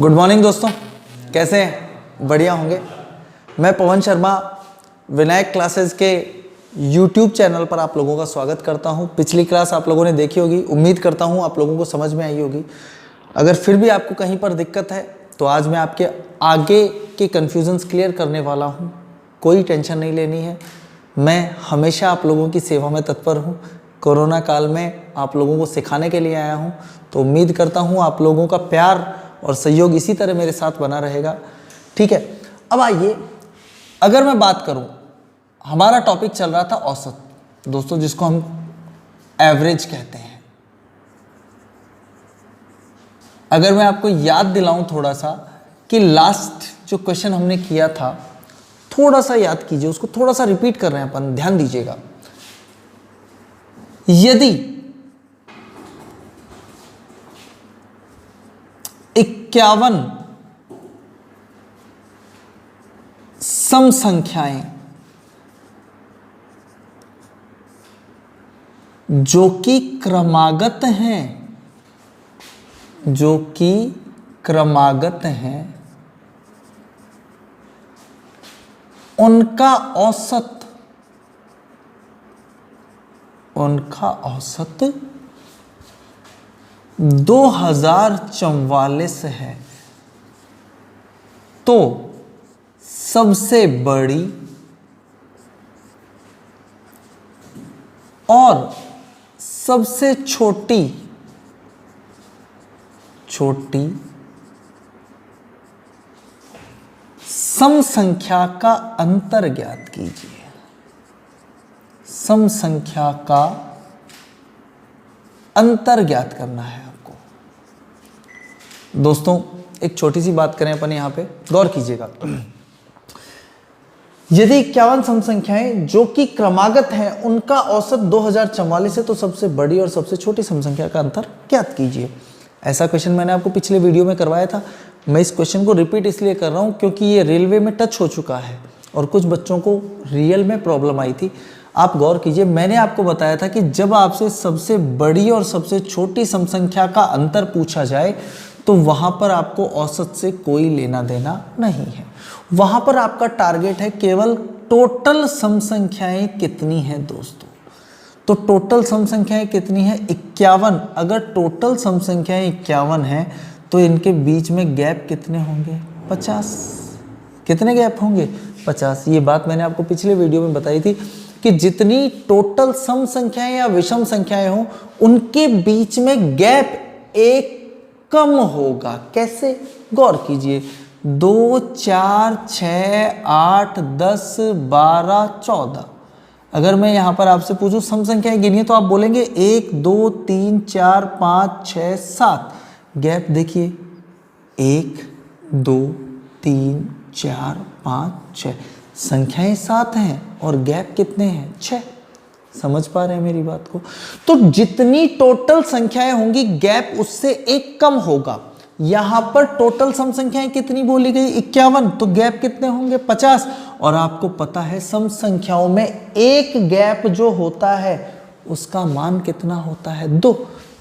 Good morning दोस्तों, कैसे हैं? बढ़िया होंगे। मैं पवन शर्मा विनायक क्लासेस के YouTube चैनल पर आप लोगों का स्वागत करता हूं। पिछली क्लास आप लोगों ने देखी होगी, उम्मीद करता हूं आप लोगों को समझ में आई होगी। अगर फिर भी आपको कहीं पर दिक्कत है तो आज मैं आपके आगे के कन्फ्यूजन्स क्लियर करने वाला हूं। कोई टेंशन नहीं लेनी है, मैं हमेशा आप लोगों की सेवा में तत्पर हूं। कोरोना काल में आप लोगों को सिखाने के लिए आया हूं, तो उम्मीद करता हूं आप लोगों का प्यार और सहयोग इसी तरह मेरे साथ बना रहेगा। ठीक है, अब आइए, अगर मैं बात करूं, हमारा टॉपिक चल रहा था औसत दोस्तों, जिसको हम एवरेज कहते हैं। अगर मैं आपको याद दिलाऊं थोड़ा सा कि लास्ट जो क्वेश्चन हमने किया था, थोड़ा सा याद कीजिए, उसको थोड़ा सा रिपीट कर रहे हैं अपन, ध्यान दीजिएगा। यदि 51 सम संख्याएं जो कि क्रमागत हैं, उनका औसत 2044 है, तो सबसे बड़ी और सबसे छोटी सम संख्या का अंतर ज्ञात कीजिए। सम संख्या का अंतर ज्ञात करना है आपको। दोस्तों एक छोटी सी बात करें अपन, यहां पे गौर कीजिएगा। यदि 51 सम संख्याएं जो कि क्रमागत हैं, उनका औसत 2044 है, तो सबसे बड़ी और सबसे छोटी सम संख्या का अंतर ज्ञात कीजिए। ऐसा क्वेश्चन मैंने आपको पिछले वीडियो में करवाया था। मैं इस क्वेश्चन को रिपीट इसलिए कर रहा हूं क्योंकि ये रेलवे में टच हो चुका है और कुछ बच्चों को रियल में प्रॉब्लम आई थी। आप गौर कीजिए, मैंने आपको बताया था कि जब आपसे सबसे बड़ी और सबसे छोटी सम संख्या का अंतर पूछा जाए तो वहां पर आपको औसत से कोई लेना देना नहीं है। वहां पर आपका टारगेट है केवल टोटल सम संख्याएं कितनी हैं दोस्तों। तो टोटल सम संख्याएं कितनी है? 51। अगर टोटल सम संख्याएं 51 हैं तो इनके बीच में गैप कितने होंगे? 50। कितने गैप होंगे? 50। ये बात मैंने आपको पिछले वीडियो में बताई थी कि जितनी टोटल सम संख्याएं या विषम संख्याएं हो, उनके बीच में गैप एक कम होगा। कैसे? गौर कीजिए, 2, 4, 6, 8, 10, 12, 14। अगर मैं यहां पर आपसे पूछूं सम संख्याएं गिनिए तो आप बोलेंगे 1, 2, 3, 4, 5, 6, 7। गैप देखिए, 1, 2, 3, 4, 5, 6। संख्याएं 7 हैं और गैप कितने हैं? 6। समझ पा रहे हैं मेरी बात को? तो जितनी टोटल संख्याएं होंगी, गैप उससे एक कम होगा। यहां पर टोटल सम संख्याएं कितनी बोली गई? 51। तो गैप कितने होंगे? 50। और आपको पता है सम संख्याओं में एक गैप जो होता है उसका मान कितना होता है? 2।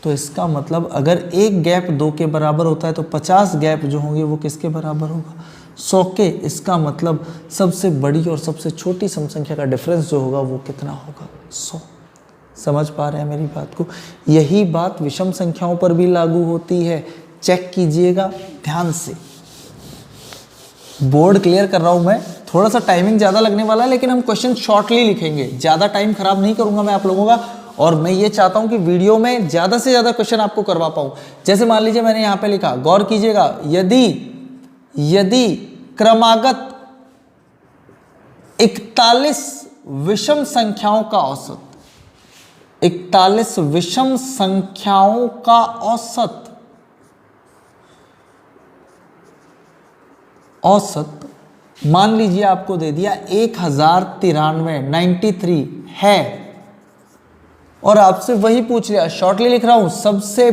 तो इसका मतलब अगर एक गैप 2 के बराबर होता है तो 50 गैप जो होंगे वो किसके बराबर होगा? 100 के। इसका मतलब सबसे बड़ी और सबसे छोटी सम संख्या का डिफरेंस जो होगा वो कितना होगा? 100। समझ पा रहे हैं मेरी बात को? यही बात विषम संख्याओं पर भी लागू होती है। चेक कीजिएगा ध्यान से। बोर्ड क्लियर कर रहा हूं मैं, थोड़ा सा टाइमिंग ज़्यादा लगने वाला है, लेकिन हम क्वेश्चन शॉर्टली लिखेंगे। ज़्यादा टाइम खराब नहीं करूंगा मैं आप लोगों का, और मैं ये चाहता हूं कि वीडियो में ज़्यादा से ज़्यादा क्वेश्चन आपको करवा पाऊं। जैसे मान लीजिए मैंने यहाँ पे लिखा, गौर कीजिएगा, यदि क्रमागत 41 विषम संख्याओं का औसत, 41 विषम संख्याओं का औसत मान लीजिए आपको दे दिया 1093 है, और आपसे वही पूछ लिया, शॉर्टली लिख रहा हूं, सबसे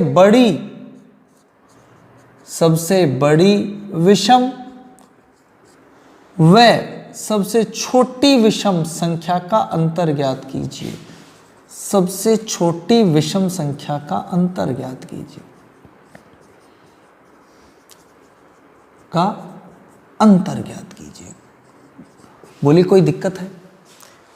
बड़ी विषम व सबसे छोटी विषम संख्या का अंतर ज्ञात कीजिए। सबसे छोटी विषम संख्या का अंतर ज्ञात कीजिए। का अंतर ज्ञात कीजिए। बोलिए कोई दिक्कत है?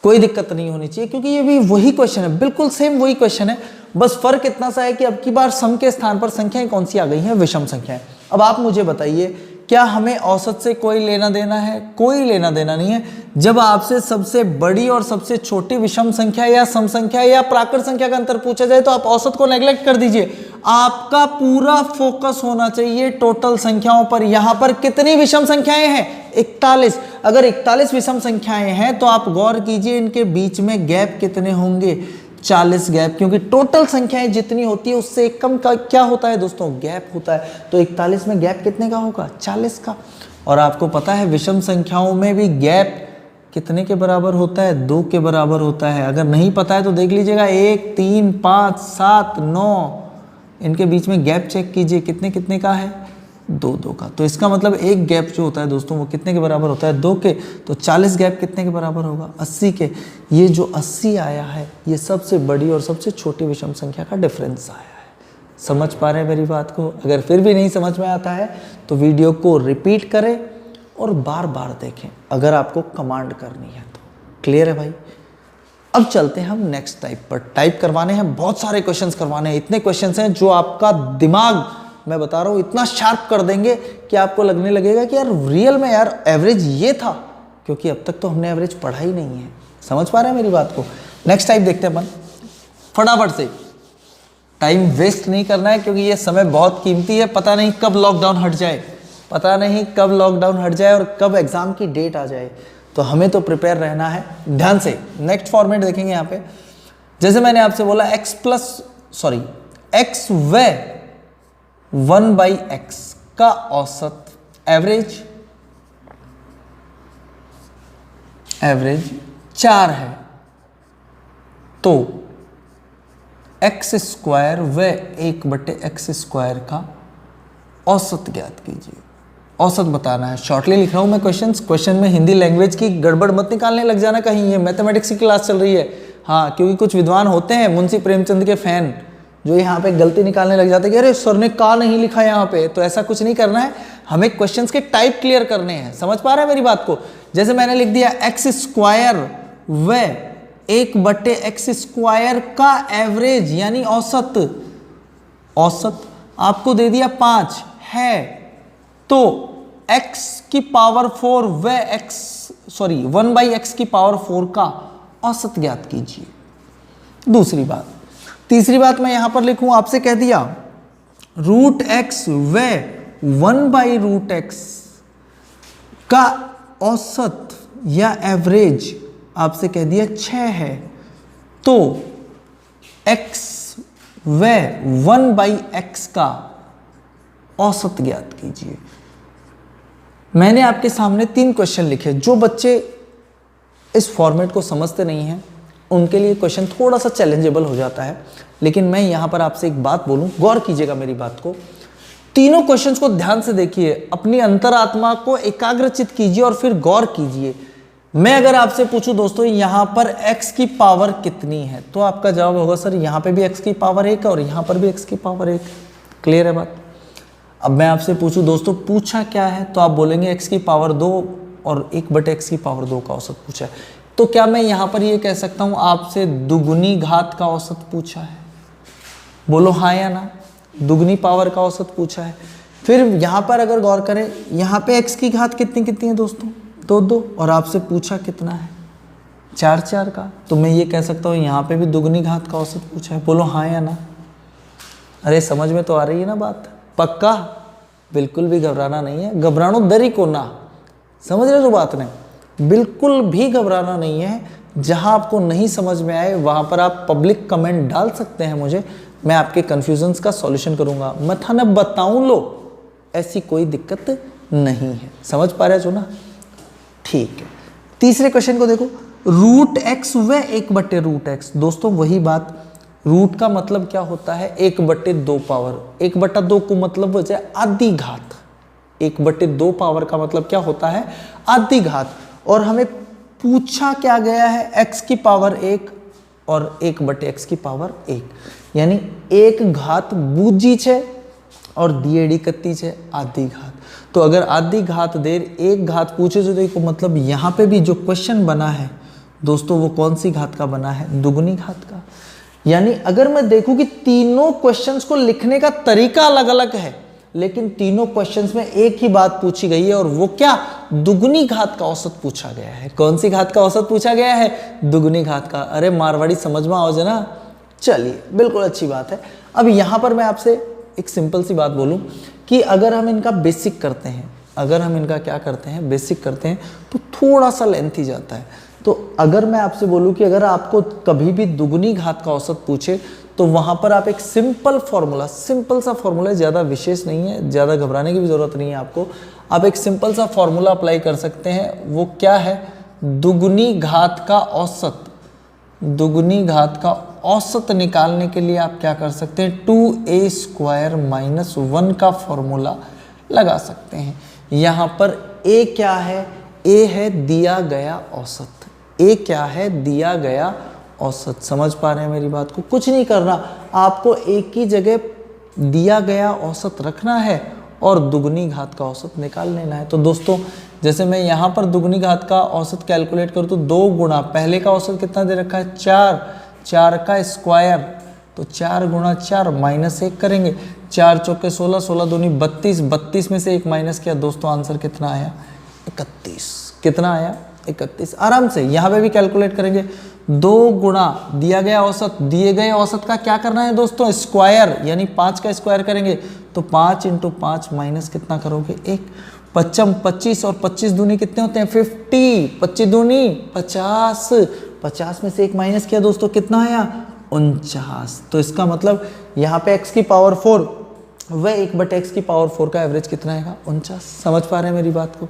कोई दिक्कत नहीं होनी चाहिए, क्योंकि ये भी वही क्वेश्चन है, बिल्कुल सेम वही क्वेश्चन है, बस फर्क इतना सा है कि अब की बार सम के स्थान पर संख्याएं कौन सी आ गई हैं? विषम संख्याएं। अब आप मुझे बताइए, क्या हमें औसत से कोई लेना देना है? कोई लेना देना नहीं है। जब आपसे सबसे बड़ी और सबसे छोटी विषम संख्या या सम संख्या या प्राकृत संख्या का अंतर पूछा जाए तो आप औसत को नेग्लेक्ट कर दीजिए। आपका पूरा फोकस होना चाहिए टोटल संख्याओं पर। यहां पर कितनी विषम संख्याएं हैं? 41। अगर 41 विषम संख्याएं हैं तो आप गौर कीजिए इनके बीच में गैप कितने होंगे? 40 गैप, क्योंकि टोटल संख्याएं जितनी होती है उससे एक कम का क्या होता है दोस्तों? गैप होता है। तो 41 में गैप कितने का होगा? 40 का। और आपको पता है विषम संख्याओं में भी गैप कितने के बराबर होता है? 2 के बराबर होता है। अगर नहीं पता है तो देख लीजिएगा, 1, 3, 5, 7, 9, इनके बीच में गैप चेक कीजिए, कितने कितने का है? 2 का। तो इसका मतलब एक गैप जो होता है दोस्तों वो कितने के बराबर होता है? 2 के। तो 40 गैप कितने के बराबर होगा? 80 के। ये जो 80 आया है ये सबसे बड़ी और सबसे छोटी विषम संख्या का डिफरेंस आया है। समझ पा रहे हैं मेरी बात को? अगर फिर भी नहीं समझ में आता है तो वीडियो को रिपीट करें और बार बार देखें, अगर आपको कमांड करनी है तो। क्लियर है भाई? अब चलते हैं हम नेक्स्ट टाइप पर। टाइप करवाने हैं, बहुत सारे क्वेश्चंस करवाने हैं। इतने क्वेश्चंस हैं जो आपका दिमाग, मैं बता रहा हूं, इतना शार्प कर देंगे कि आपको लगने लगेगा कि यार रियल में यार एवरेज ये था, क्योंकि अब तक तो हमने एवरेज पढ़ा ही नहीं है। समझ पा रहे हैं मेरी बात को? नेक्स्ट टाइप देखते हैं अपन फटाफट से। टाइम वेस्ट नहीं करना है, क्योंकि ये समय बहुत कीमती है। पता नहीं कब लॉकडाउन हट जाए, पता नहीं कब लॉकडाउन हट जाए और कब एग्जाम की डेट आ जाए, तो हमें तो प्रिपेयर रहना है ध्यान से। नेक्स्ट फॉर्मेट देखेंगे यहाँ पे। जैसे मैंने आपसे बोला एक्स व 1/x का औसत एवरेज 4 है, तो x² व 1/x² का औसत ज्ञात कीजिए। औसत बताना है। शॉर्टली लिख रहा हूं मैं क्वेश्चन में हिंदी लैंग्वेज की गड़बड़ मत निकालने लग जाना कहीं, ये मैथमेटिक्स की क्लास चल रही है। हाँ, क्योंकि कुछ विद्वान होते हैं मुंशी प्रेमचंद के फैन, जो यहाँ पे गलती निकालने लग जाते हैं कि अरे सर ने का नहीं लिखा यहाँ पे। तो ऐसा कुछ नहीं करना है, हमें क्वेश्चंस के टाइप क्लियर करने हैं। समझ पा रहे हैं मेरी बात को? जैसे मैंने लिख दिया x² व 1/x² का एवरेज यानी औसत। औसत आपको दे दिया 5 है, तो x⁴ व 1/x⁴ का औसत ज्ञात कीजिए। दूसरी बात, तीसरी बात मैं यहां पर लिखूं, आपसे कह दिया √x व 1/√x का औसत या एवरेज आपसे कह दिया 6 है, तो x व 1/x का औसत ज्ञात कीजिए। मैंने आपके सामने 3 क्वेश्चन लिखे। जो बच्चे इस फॉर्मेट को समझते नहीं हैं उनके लिए क्वेश्चन थोड़ा सा चैलेंजेबल हो जाता है, लेकिन मैं यहां पर आपसे एक बात बोलूं, गौर कीजिएगा मेरी बात को। तीनों क्वेश्चंस को ध्यान से देखिए, अपनी अंतरात्मा को एकाग्रचित कीजिए और फिर गौर कीजिए। मैं अगर आपसे पूछूं दोस्तों यहां पर x की पावर कितनी है, तो आपका जवाब होगा सर यहां पे भी x की पावर 1 है और यहां पर भी x की पावर 1। क्लियर है बात? अब मैं आपसे पूछूं दोस्तों पूछा क्या है, तो आप बोलेंगे x की पावर 2 और 1/x⁴ का औसत पूछा है। तो क्या मैं यहां पर ये कह सकता हूं आपसे दुगुनी घात का औसत पूछा है? बोलो हाँ या ना। दुगनी पावर का औसत पूछा है। फिर यहां पर अगर गौर करें, यहां पे x की घात कितनी कितनी है दोस्तों? 2 और आपसे पूछा कितना है? 4 का। तो मैं ये कह सकता हूं यहां पे भी दुगनी घात का औसत पूछा है। बोलो हाँ या ना। अरे समझ में तो आ रही है ना बात? पक्का? बिल्कुल भी घबराना नहीं है। घबरानो दरी को ना, समझ रहे हो बात नहीं? बिल्कुल भी घबराना नहीं है। जहां आपको नहीं समझ में आए वहां पर आप पब्लिक कमेंट डाल सकते हैं मुझे, मैं आपके कंफ्यूजन्स का सॉल्यूशन करूंगा। मैं थाने बताऊं लो, ऐसी कोई दिक्कत नहीं है। समझ पा रहे हो ना? ठीक है। तीसरे क्वेश्चन को देखो, √x व 1/√x। दोस्तों वही बात, रूट का मतलब क्या होता है? 1/2 पावर। 1/2 को मतलब हो जाए आधी घात। 1/2 पावर का मतलब क्या होता है? आधी घात। और हमें पूछा क्या गया है? x की पावर 1 और 1/x⁴ 1, यानी 1 घात बूझी छे और DAD 31 है आधी घात। तो अगर आधी घात देर एक घात पूछे तो देखो मतलब यहाँ पे भी जो क्वेश्चन बना है दोस्तों वो कौन सी घात का बना है, दुगुनी घात का। यानी अगर मैं देखूं कि तीनों क्वेश्चंस को लिखने का तरीका अलग अलग है लेकिन तीनों क्वेश्चंस में एक ही बात पूछी गई है और वो क्या, दुगुनी घात का औसत पूछा गया है। कौन सी घात का औसत पूछा गया है, दुगुनी घात का। अरे मारवाड़ी समझ में आओ ना, चलिए बिल्कुल अच्छी बात है। अब यहाँ पर मैं आपसे एक सिंपल सी बात बोलूं कि अगर हम इनका बेसिक करते हैं, अगर हम इनका क्या करते हैं, बेसिक करते हैं तो थोड़ा सा लेंथी जाता है। तो अगर मैं आपसे बोलूं कि अगर आपको कभी भी दुगुनी घात का औसत पूछे तो वहां पर आप एक सिंपल फॉर्मूला, सिंपल सा फॉर्मूला, ज़्यादा विशेष नहीं है, ज़्यादा घबराने की भी ज़रूरत नहीं है आपको। आप एक सिंपल सा फॉर्मूला अप्लाई कर सकते हैं। वो क्या है, दुगुनी घात का औसत। दुगुनी घात का औसत निकालने के लिए आप क्या कर सकते हैं, 2a² - 1 का फॉर्मूला लगा सकते हैं। यहाँ पर a क्या है, a है दिया गया औसत। a क्या है, दिया गया औसत। समझ पा रहे हैं मेरी बात को? कुछ नहीं करना, आपको एक ही जगह दिया गया औसत रखना है और दुगुनी घात का औसत निकाल लेना है। तो दोस्तों जैसे मैं यहाँ पर दुगुनी घात का औसत कैलकुलेट करूँ तो 2 गुणा पहले का औसत कितना दे रखा है, 4, 4 का स्क्वायर, तो 4 गुणा 4 -1 करेंगे। 4 चौके 16, 16 दूनी 32, 32 में से 1 माइनस किया दोस्तों, आंसर कितना आया, 31। कितना आया, 31। आराम से यहाँ पे भी कैलकुलेट करेंगे। 2 गुणा दिया गया औसत, दिए गए औसत का क्या करना है दोस्तों, स्क्वायर, यानी 5 का स्क्वायर करेंगे तो 5 × 5 माइनस कितना करोगे, 1। 5 25 और 25 दूनी कितने होते हैं, 50। 25 दूनी 50, 50 में से 1 माइनस किया दोस्तों, कितना आया, 49। तो इसका मतलब यहाँ पे x की पावर 4 वह 1/x की पावर 4 का एवरेज कितना आएगा, 49। समझ पा रहे हैं मेरी बात को?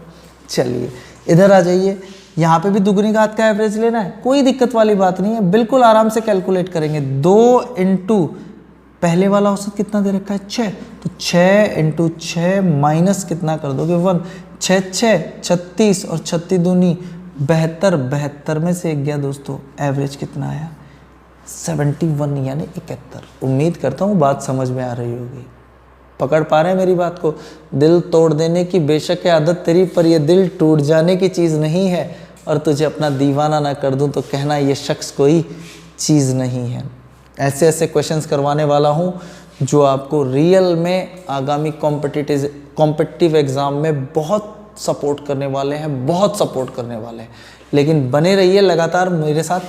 चलिए इधर आ जाइए, यहाँ पे भी दुगुनी घात का एवरेज लेना है, कोई दिक्कत वाली बात नहीं है, बिल्कुल आराम से कैलकुलेट करेंगे। 2 × पहले वाला औसत कितना दे रखा है, 6, तो 6 × 6 माइनस कितना कर दोगे, 1। 6 6 36 और 36 दूनी 72, 72 में से 1 गया दोस्तों, एवरेज कितना आया, 71 यानी 71। उम्मीद करता हूँ बात समझ में आ रही होगी। पकड़ पा रहे हैं मेरी बात को? दिल तोड़ देने की बेशक है आदत तेरी, पर ये दिल टूट जाने की चीज़ नहीं है, और तुझे अपना दीवाना ना कर दूं तो कहना ये शख्स कोई चीज़ नहीं है। ऐसे ऐसे क्वेश्चंस करवाने वाला हूं जो आपको रियल में आगामी कॉम्पिटिटिव एग्ज़ाम में बहुत सपोर्ट करने वाले हैं, बहुत सपोर्ट करने वाले हैं। लेकिन बने रहिए लगातार मेरे साथ।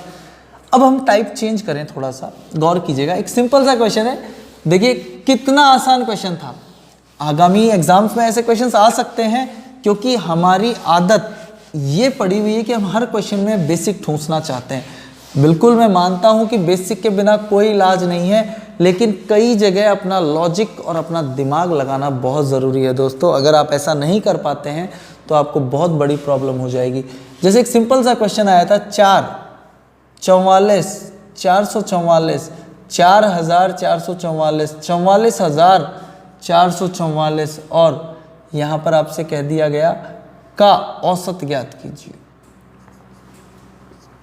अब हम टाइप चेंज करें, थोड़ा सा गौर कीजिएगा। एक सिंपल सा क्वेश्चन है, देखिए कितना आसान क्वेश्चन था। आगामी एग्जाम्स में ऐसे क्वेश्चंस आ सकते हैं क्योंकि हमारी आदत ये पड़ी हुई है कि हम हर क्वेश्चन में बेसिक ठूंसना चाहते हैं। बिल्कुल मैं मानता हूं कि बेसिक के बिना कोई इलाज नहीं है, लेकिन कई जगह अपना लॉजिक और अपना दिमाग लगाना बहुत ज़रूरी है दोस्तों। अगर आप ऐसा नहीं कर पाते हैं तो आपको बहुत बड़ी प्रॉब्लम हो जाएगी। जैसे एक सिंपल सा क्वेश्चन आया था, 444 444 4444 44,444 और यहाँ पर आपसे कह दिया गया का औसत ज्ञात कीजिए,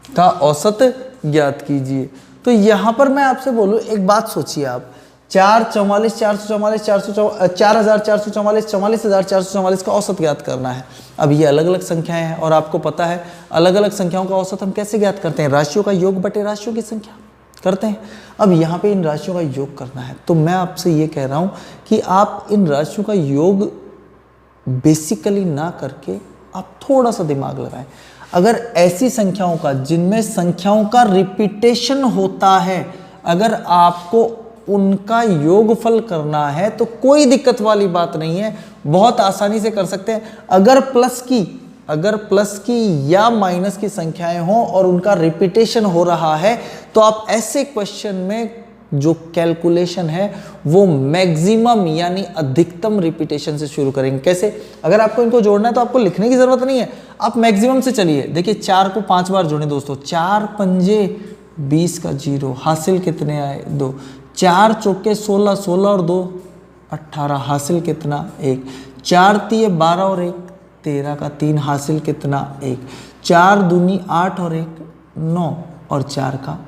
का औसत ज्ञात कीजिए। तो यहाँ पर मैं आपसे बोलूँ, एक बात सोचिए आप, 444 444 4444 44,444 का औसत ज्ञात करना है। अब ये अलग अलग संख्याएं हैं और आपको पता है अलग अलग संख्याओं का औसत हम कैसे ज्ञात करते हैं, राशियों का योग बटे राशियों की संख्या करते हैं। अब यहाँ पे इन राशियों का योग करना है, तो मैं आपसे ये कह रहा हूँ कि आप इन राशियों का योग बेसिकली ना करके आप थोड़ा सा दिमाग लगाएं। अगर ऐसी संख्याओं का जिनमें संख्याओं का रिपीटेशन होता है, अगर आपको उनका योगफल करना है तो कोई दिक्कत वाली बात नहीं है, बहुत आसानी से कर सकते हैं। अगर प्लस की या माइनस की संख्याएं हों और उनका रिपीटेशन हो रहा है तो आप ऐसे क्वेश्चन में जो कैलकुलेशन है वो मैक्सिमम यानी अधिकतम रिपीटेशन से शुरू करेंगे। कैसे? अगर आपको इनको जोड़ना है तो आपको लिखने की जरूरत नहीं है, आप मैक्सिमम से चलिए। देखिए 4 को 5 बार जोड़ें दोस्तों, 4 पंजे 20 का 0, हासिल कितने आए 2। 4 चौके 16, 16 और 2 18, हासिल कितना 1। 4 तिये 12 और 1 13 का 3, हासिल कितना 1। 4 दूनी 8 और 1 9 और 4 का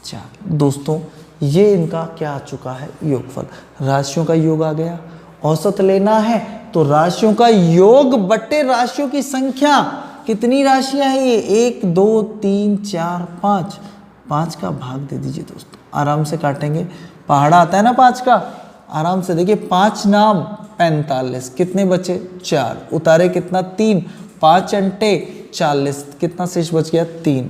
4। दोस्तों ये इनका क्या आ चुका है, योगफल। राशियों का योग आ गया औसत लेना है तो राशियों का योग बट्टे राशियों की संख्या। कितनी राशियां हैं ये? 1 2 3 4 5। 5 का भाग दे दीजिए दोस्तों, आराम से काटेंगे। पहाड़ा आता है ना 5 का, आराम से देखिए। 5 नाम 45, कितने बचे? 4। उतारे कितना? 3। 5 अंटे 40, कितना शेष बच गया? 3।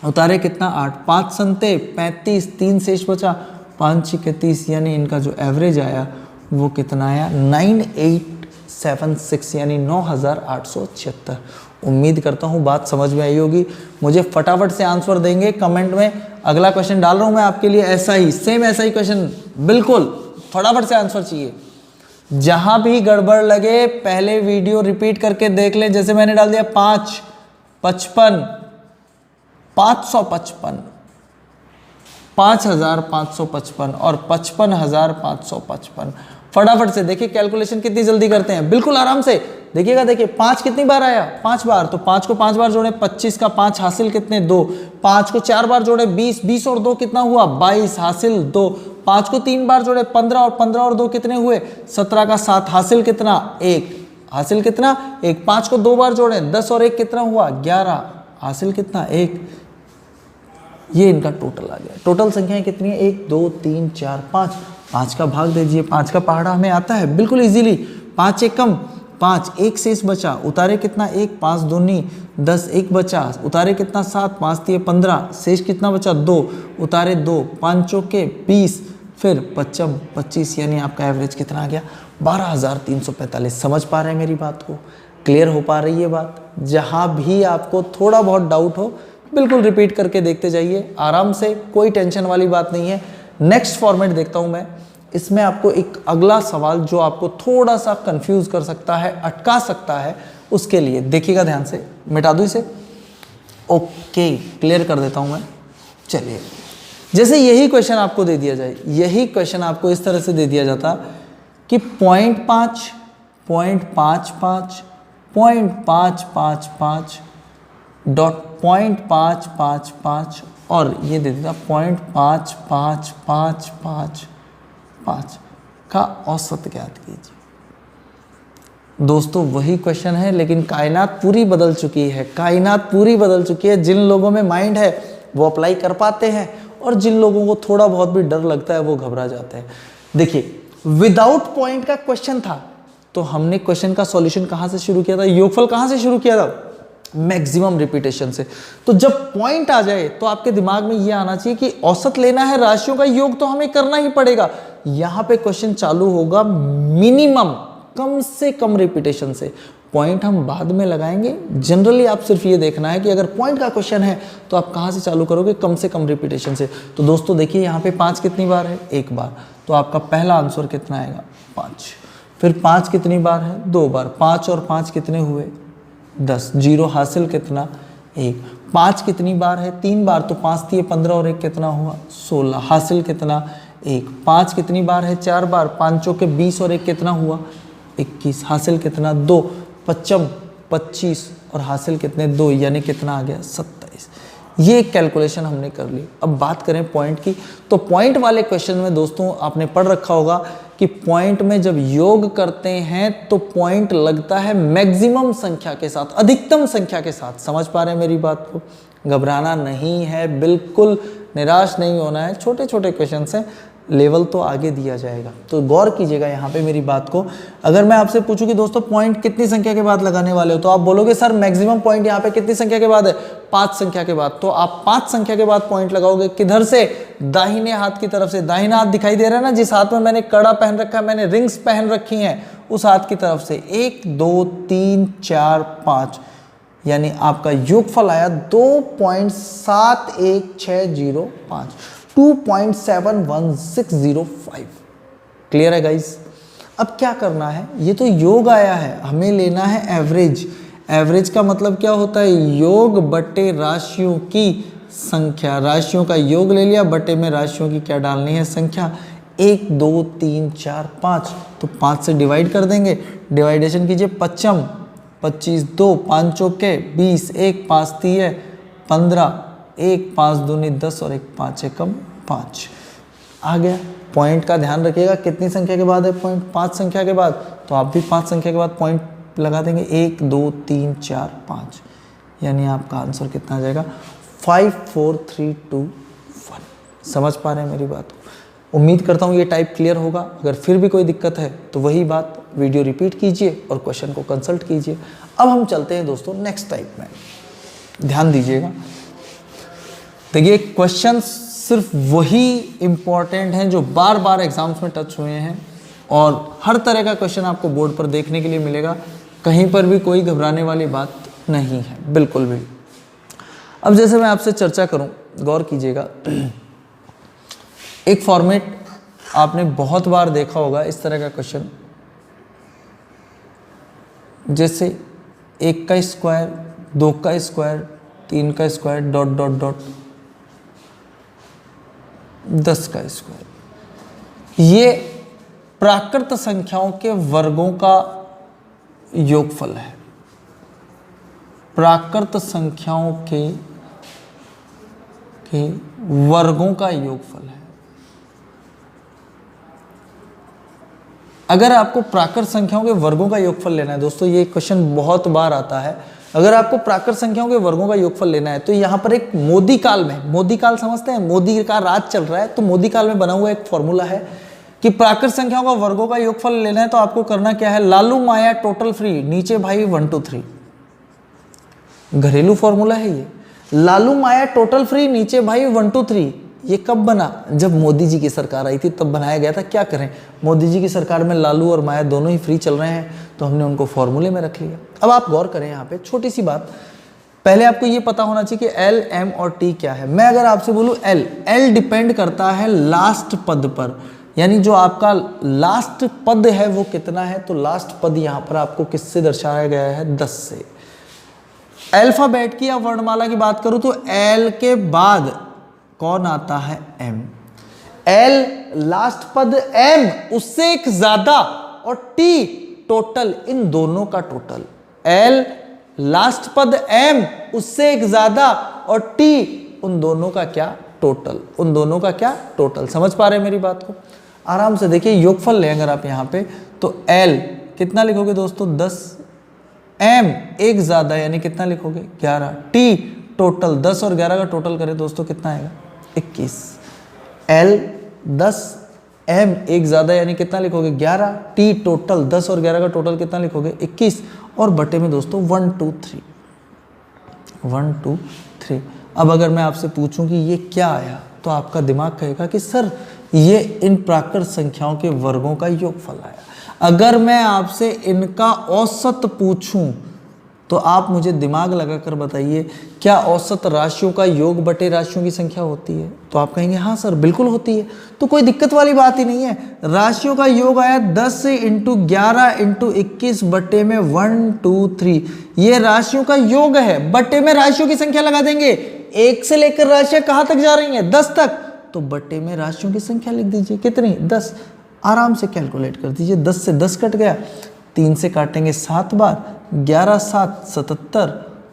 उतारे कितना? 8। 5 संते 35, 3 शेष बचा। 5 6 30, यानी इनका जो एवरेज आया वो कितना आया? 9876, यानी 9876। उम्मीद करता हूँ बात समझ में आई होगी। मुझे फटाफट से आंसर देंगे कमेंट में। अगला क्वेश्चन डाल रहा हूँ मैं आपके लिए, ऐसा ही सेम ऐसा ही क्वेश्चन, बिल्कुल फटाफट से आंसर चाहिए। जहां भी गड़बड़ लगे पहले वीडियो रिपीट करके देख लें। जैसे मैंने डाल दिया 5 55 555, 5555 और 55555। फटाफट से देखिए कैलकुलेशन कितनी जल्दी करते हैं, बिल्कुल आराम से देखिएगा। देखिए 5 कितनी बार आया? 5 बार। तो 5 को 5 बार जोड़े, 25 का 5 हासिल कितने? 2। 5 को 4 बार जोड़े, 20। 20 और 2 कितना हुआ? 22 हासिल 2। 5 को 3 बार जोड़े, 15। और 15 और 2 कितने हुए? 17 का 7 हासिल कितना? 1। हासिल कितना? 1। 5 को 2 बार जोड़े, 10 और 1 कितना हुआ? 11। हासिल कितना? 1। ये इनका टोटल आ गया। टोटल संख्याएं कितनी है? 1 2 3 4 5। 5 का भाग दे दीजिए। 5 का पहाड़ा हमें आता है बिल्कुल इजीली। 5 एक कम 5, 1 शेष बचा। उतारे कितना? 1। 5 दूनी 10, 1 बचा। उतारे कितना? 7। 5 दिए 15, शेष कितना बचा? 2। उतारे 2। 5 चौके 20, फिर 55 25, यानी आपका एवरेज कितना आ गया? 12345। समझ पा रहे हैं मेरी बात को? क्लियर हो पा रही है बात? जहां भी आपको थोड़ा बहुत डाउट हो बिल्कुल रिपीट करके देखते जाइए आराम से, कोई टेंशन वाली बात नहीं है। नेक्स्ट फॉर्मेट देखता हूं मैं। इसमें आपको एक अगला सवाल जो आपको थोड़ा सा कंफ्यूज कर सकता है, अटका सकता है, उसके लिए देखिएगा ध्यान से। मिटा दूं इसे? ओके, क्लियर कर देता हूं मैं। चलिए, जैसे यही क्वेश्चन आपको दे दिया जाए, यही क्वेश्चन आपको इस तरह से दे दिया जाता कि 0.5 0.55 0.555 डॉट 0.555 और ये दे देता 0.55555 का औसत ज्ञात कीजिए। दोस्तों वही क्वेश्चन है, लेकिन कायनात पूरी बदल चुकी है। कायनात पूरी बदल चुकी है। जिन लोगों में माइंड है वो अप्लाई कर पाते हैं, और जिन लोगों को थोड़ा बहुत भी डर लगता है वो घबरा जाते हैं। देखिए, विदाउट पॉइंट का क्वेश्चन था, तो हमने क्वेश्चन का सॉल्यूशन कहां से शुरू किया था? योगफल कहां से शुरू किया था? मैक्सिमम रिपीटेशन से। तो जब पॉइंट आ जाए तो आपके दिमाग में यह आना चाहिए कि औसत लेना है, राशियों का योग तो हमें करना ही पड़ेगा। यहां पे क्वेश्चन चालू होगा मिनिमम, कम से कम रिपीटेशन से। पॉइंट हम बाद में लगाएंगे। जनरली आप सिर्फ ये देखना है कि अगर पॉइंट का क्वेश्चन है तो आप कहां से चालू करोगे? कम से कम रिपीटेशन से। तो दोस्तों देखिए, यहाँ पे 5 कितनी बार है? 1 बार। तो आपका पहला आंसर कितना आएगा? 5। फिर 5 कितनी बार है? 2 बार। 5 और 5 कितने हुए? 10। 0 हासिल कितना? 1। 5 कितनी बार है? 3 बार। तो 5 दिए 15 और 1 कितना हुआ? 16। हासिल कितना? 1। 5 कितनी बार है? 4 बार। 5 चौके 20 और 1 कितना हुआ? 21। हासिल कितना? 2। 55 25 और हासिल कितने? 2, यानी कितना आ गया? 27। ये एक कैलकुलेशन हमने कर ली। अब बात करें पॉइंट की, तो पॉइंट वाले क्वेश्चन में दोस्तों आपने पढ़ रखा होगा कि पॉइंट में जब योग करते हैं तो पॉइंट लगता है मैक्सिमम संख्या के साथ, अधिकतम संख्या के साथ। समझ पा रहे हैं मेरी बात को? घबराना नहीं है, बिल्कुल निराश नहीं होना है। छोटे छोटे क्वेश्चन हैं, लेवल तो आगे दिया जाएगा, तो गौर कीजिएगा यहाँ पे मेरी बात को। अगर मैं आपसे पूछूं कि दोस्तों पॉइंट कितनी संख्या के बाद लगाने वाले हो, तो आप बोलोगे सर मैक्सिमम पॉइंट यहाँ पे कितनी संख्या के बाद है? 5 संख्या के बाद। तो आप 5 संख्या के बाद पॉइंट लगाओगे। किधर से? दाहिने हाथ की तरफ से। दाहिना हाथ दिखाई दे रहा है ना, जिस हाथ में मैंने कड़ा पहन रखा है, मैंने रिंग्स पहन रखी हैं, उस हाथ की तरफ से। 1 2 3 4 5, यानी आपका योगफल आया 2.71605, 2.71605। क्लियर है गाइस? अब क्या करना है? ये तो योग आया है, हमें लेना है एवरेज। एवरेज का मतलब क्या होता है? योग बटे राशियों की संख्या। राशियों का योग ले लिया, बटे में राशियों की क्या डालनी है? संख्या। 1 2 3 4 5, तो 5 से डिवाइड कर देंगे। डिवाइडेशन कीजिए। 55 25 2, 5 चौके 20, 1 5 3 15, 1 5 दूनी 10 और 1 5 एकम 5 आ गया। पॉइंट का ध्यान रखिएगा, कितनी संख्या के बाद है पॉइंट, 5 संख्या के बाद, तो आप भी 5 संख्या के बाद पॉइंट लगा देंगे, 1 2 3 4 5, यानी आपका आंसर कितना आ जाएगा 5 4 3 2 1। समझ पा रहे हैं मेरी बात को? उम्मीद करता हूँ ये टाइप क्लियर होगा। अगर फिर भी कोई दिक्कत है तो वही बात, वीडियो रिपीट कीजिए और क्वेश्चन को कंसल्ट कीजिए। अब हम चलते हैं दोस्तों नेक्स्ट टाइप में, ध्यान दीजिएगा। देखिए क्वेश्चन सिर्फ वही इंपॉर्टेंट हैं जो बार बार एग्जाम्स में टच हुए हैं, और हर तरह का क्वेश्चन आपको बोर्ड पर देखने के लिए मिलेगा, कहीं पर भी कोई घबराने वाली बात नहीं है, बिल्कुल भी। अब जैसे मैं आपसे चर्चा करूं, गौर कीजिएगा, एक फॉर्मेट आपने बहुत बार देखा होगा इस तरह का क्वेश्चन, जैसे 1 का स्क्वायर, 2 का स्क्वायर, 3 का स्क्वायर, डॉट डॉट डॉट 10 का स्क्वायर। ये प्राकृत संख्याओं के वर्गों का योगफल है, प्राकृत संख्याओं के वर्गों का योगफल है। अगर आपको प्राकृत संख्याओं के वर्गों का योगफल लेना है दोस्तों, ये क्वेश्चन बहुत बार आता है, अगर आपको प्राकृत संख्याओं के वर्गों का योगफल लेना है तो यहाँ पर एक मोदी काल में, मोदी काल समझते हैं, मोदी का राज चल रहा है, तो मोदी काल में बना हुआ एक फॉर्मूला है कि प्राकृत संख्याओं का वर्गों का योगफल लेना है तो आपको करना क्या है, लालू माया टोटल फ्री, नीचे भाई 1 2 3। घरेलू फॉर्मूला है ये, लालू माया टोटल फ्री, नीचे भाई 1 2 3। ये कब बना? जब मोदी जी की सरकार आई थी तब बनाया गया था। क्या करें, मोदी जी की सरकार में लालू और माया दोनों ही फ्री चल रहे हैं, तो हमने उनको फॉर्मूले में रख लिया। अब आप गौर करें यहाँ पे छोटी सी बात, पहले आपको ये पता होना चाहिए कि एल, एम और टी क्या है। मैं अगर आपसे बोलूँ एल डिपेंड करता है लास्ट पद पर, यानी जो आपका लास्ट पद है वो कितना है, तो लास्ट पद यहाँ पर आपको किससे दर्शाया गया है, 10 से। अल्फाबेट की या वर्णमाला की बात करूं तो एल के बाद कौन आता है, एम। एल लास्ट पद, एम उससे एक ज्यादा, और टी टोटल, इन दोनों का टोटल। एल लास्ट पद, एम उससे एक ज्यादा, और टी उन दोनों का क्या, टोटल। उन दोनों का क्या, टोटल। समझ पा रहे हैं मेरी बात को? आराम से देखिए, योगफल लें अगर आप यहाँ पे तो एल कितना लिखोगे दोस्तों, 10, एम एक ज्यादा यानी कितना लिखोगे, 11, टी टोटल 10 और 11 का टोटल करें दोस्तों कितना आएगा, 21। एल 10, एम एक ज्यादा यानी कितना लिखोगे, 11, टी टोटल 10 और 11 का टोटल कितना लिखोगे, 21, और बटे में दोस्तों 1 2 3, 1 2 3। अब अगर मैं आपसे पूछूं कि ये क्या आया, तो आपका दिमाग कहेगा कि सर ये इन प्राकृत संख्याओं के वर्गों का योगफल आया। अगर मैं आपसे इनका औसत पूछूं तो आप मुझे दिमाग लगाकर बताइए, क्या औसत राशियों का योग बटे राशियों की संख्या होती है? तो आप कहेंगे हाँ सर बिल्कुल होती है, तो कोई दिक्कत वाली बात ही नहीं है। राशियों का योग आया 10 × 11 × 21 बटे में 1 2 3। ये राशियों का योग है, बटे में राशियों की संख्या लगा देंगे। 1 से लेकर राशियां कहाँ तक जा रही हैं, 10 तक, तो बटे में राशियों की संख्या लिख दीजिए, कितनी, 10। आराम से कैलकुलेट कर दीजिए, 10 से 10 कट गया, 3 से काटेंगे 7 बार, 11 7 77,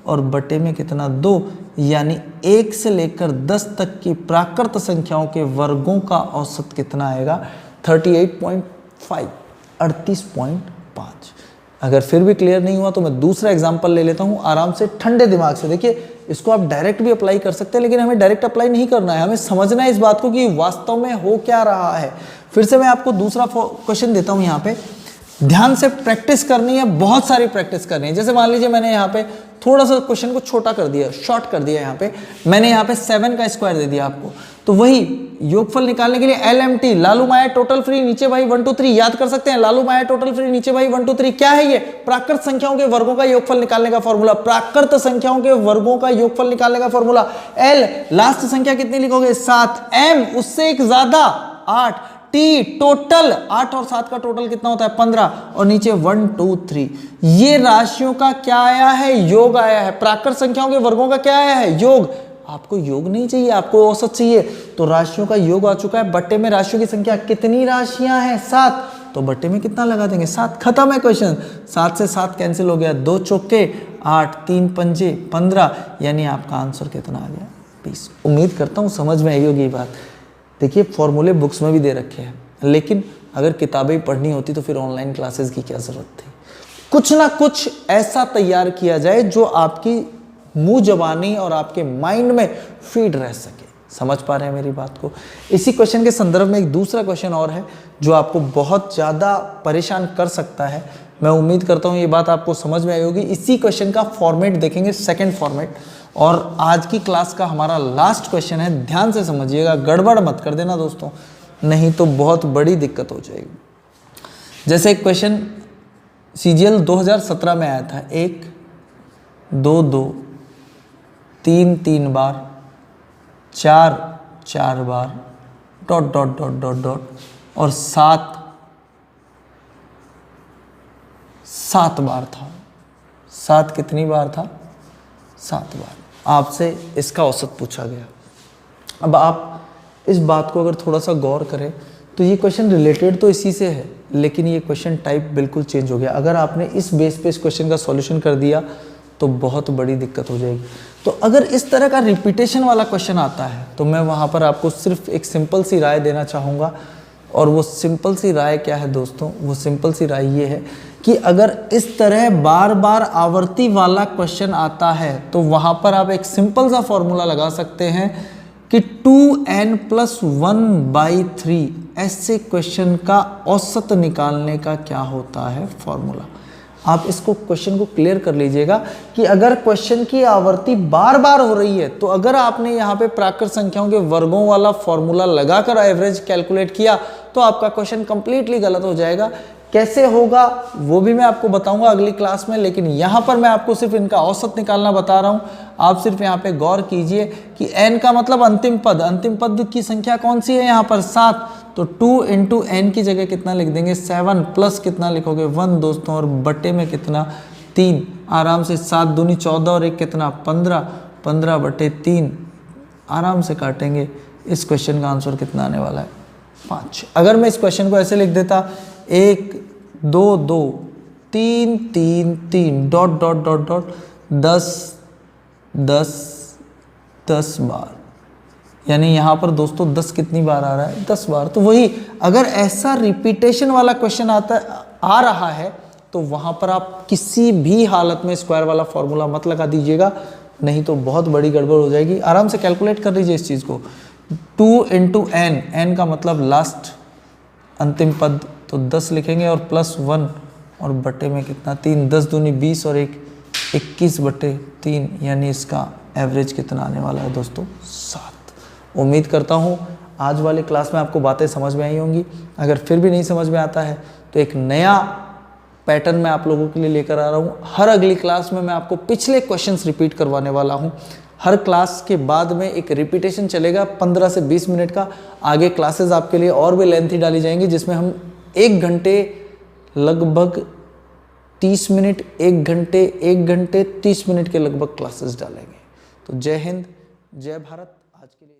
और बटे में कितना, 2, यानी 1 से लेकर 10 तक की प्राकृत संख्याओं के वर्गों का औसत कितना आएगा, 38.5, 38.5। अगर फिर भी क्लियर नहीं हुआ तो मैं दूसरा एग्जाम्पल ले लेता हूँ, आराम से ठंडे दिमाग से। देखिए इसको आप डायरेक्ट भी अप्लाई कर सकते हैं, लेकिन हमें डायरेक्ट अप्लाई नहीं करना है, हमें समझना है इस बात को कि वास्तव में हो क्या रहा है। फिर से मैं आपको दूसरा क्वेश्चन देता हूँ, यहाँ पे ध्यान से प्रैक्टिस करनी है, बहुत सारी प्रैक्टिस करनी है। जैसे मान लीजिए मैंने यहाँ पे थोड़ा सा क्वेश्चन को छोटा कर दिया, शॉर्ट कर दिया, यहाँ पे मैंने यहाँ पे 7 का स्क्वायर दे दिया आपको, तो वही योगफल निकालने के लिए LMT, लालू माया टोटल फ्री, नीचे भाई 1 2 3 याद कर सकते हैं। लालू माया टोटल फ्री, नीचे भाई 1 2 3 क्या है, ये प्राकृत संख्याओं के वर्गों का योगफल निकालने का फॉर्मूला। प्राकृत संख्याओं के वर्गों का योगफल निकालने का फॉर्मूला। L लास्ट संख्या कितनी लिखोगे, 7, M उससे एक ज्यादा 8, टी टोटल 8 और 7 का टोटल कितना होता है, 15, और नीचे 1 2 3। ये राशियों का क्या आया है, योग आया है। प्राकृत संख्याओं के वर्गों का क्या आया है, योग। आपको योग नहीं चाहिए, आपको औसत चाहिए, तो राशियों का योग आ चुका है। बट्टे में राशियों की संख्या, कितनी राशियां हैं, 7, तो बट्टे में कितना लगा देंगे, 7। खत्म है क्वेश्चन। 7 से 7 कैंसिल हो गया, 2 चौके 8, 3 पंजे 15, यानी आपका आंसर कितना आ गया, 20। उम्मीद करता हूं समझ में आई होगी बात। देखिए फॉर्मूले बुक्स में भी दे रखे हैं, लेकिन अगर किताबें पढ़नी होती तो फिर ऑनलाइन क्लासेस की क्या ज़रूरत थी। कुछ ना कुछ ऐसा तैयार किया जाए जो आपकी मुंह जबानी और आपके माइंड में फीड रह सके। समझ पा रहे हैं मेरी बात को। इसी क्वेश्चन के संदर्भ में एक दूसरा क्वेश्चन और है जो आपको बहुत ज़्यादा परेशान कर सकता है। मैं उम्मीद करता हूँ ये बात आपको समझ में आई होगी। इसी क्वेश्चन का फॉर्मेट देखेंगे, सेकंड फॉर्मेट, और आज की क्लास का हमारा लास्ट क्वेश्चन है। ध्यान से समझिएगा, गड़बड़ मत कर देना दोस्तों, नहीं तो बहुत बड़ी दिक्कत हो जाएगी। जैसे एक क्वेश्चन CGL 2017 में आया था, 1 2 2 3 3 बार, 4 4 बार, dot dot dot dot dot, और 7 7 बार था। 7 कितनी बार था? 7 बार। आपसे इसका औसत पूछा गया। अब आप इस बात को अगर थोड़ा सा गौर करें तो ये क्वेश्चन रिलेटेड तो इसी से है, लेकिन ये क्वेश्चन टाइप बिल्कुल चेंज हो गया। अगर आपने इस बेस पे इस क्वेश्चन का सॉल्यूशन कर दिया तो बहुत बड़ी दिक्कत हो जाएगी। तो अगर इस तरह का रिपीटेशन वाला क्वेश्चन आता है तो मैं वहाँ पर आपको सिर्फ एक सिंपल सी राय देना चाहूँगा। और वो सिंपल सी राय क्या है दोस्तों? वो सिंपल सी राय ये है कि अगर इस तरह बार बार आवर्ती वाला क्वेश्चन आता है तो वहाँ पर आप एक सिंपल सा फॉर्मूला लगा सकते हैं कि 2n+1/3 ऐसे क्वेश्चन का औसत निकालने का क्या होता है फॉर्मूला। आप इसको क्वेश्चन को क्लियर कर लीजिएगा कि अगर क्वेश्चन की आवर्ती बार बार हो रही है तो अगर आपने यहाँ पे प्राकृत संख्याओं के वर्गों वाला फॉर्मूला लगाकर एवरेज कैलकुलेट किया तो आपका क्वेश्चन कंप्लीटली गलत हो जाएगा। कैसे होगा वो भी मैं आपको बताऊंगा अगली क्लास में, लेकिन यहाँ पर मैं आपको सिर्फ इनका औसत निकालना बता रहा हूँ। आप सिर्फ यहाँ पे गौर कीजिए कि n का मतलब अंतिम पद की संख्या कौन सी है यहाँ पर? 7। तो 2 × n की जगह कितना लिख देंगे? 7 प्लस कितना लिखोगे? 1 दोस्तों, और बटे में कितना? 3। आराम से 7 दूनी 14 और 1 कितना? 15। 15/3 आराम से काटेंगे। इस क्वेश्चन का आंसर कितना आने वाला है? 5। अगर मैं इस क्वेश्चन को ऐसे लिख देता 1 2 2 3 3 3 डॉट डॉट डॉट डॉट 10 10 10 बार, यानी यहाँ पर दोस्तों 10 कितनी बार आ रहा है? 10 बार। तो वही अगर ऐसा रिपीटेशन वाला क्वेश्चन आ रहा है तो वहाँ पर आप किसी भी हालत में स्क्वायर वाला फॉर्मूला मत लगा दीजिएगा, नहीं तो बहुत बड़ी गड़बड़ हो जाएगी। आराम से कैलकुलेट कर लीजिए इस चीज़ को। 2 × n, n का मतलब लास्ट अंतिम पद, तो 10 लिखेंगे और +1 और बटे में कितना? 3। 10 दूनी 20 और 1 21/3, यानी इसका एवरेज कितना आने वाला है दोस्तों? 7। उम्मीद करता हूँ आज वाली क्लास में आपको बातें समझ में आई होंगी। अगर फिर भी नहीं समझ में आता है तो एक नया पैटर्न मैं आप लोगों के लिए लेकर आ रहा हूँ। हर अगली क्लास में मैं आपको पिछले क्वेश्चंस रिपीट करवाने वाला हूँ। हर क्लास के बाद में एक रिपीटेशन चलेगा 15 से 20 मिनट का। आगे क्लासेस आपके लिए और भी लेंथी डाली जाएंगी, जिसमें हम 1 घंटे लगभग 30 मिनट, 1 घंटे 30 मिनट के लगभग क्लासेस डालेंगे। तो जय हिंद, जय भारत। आज के लिए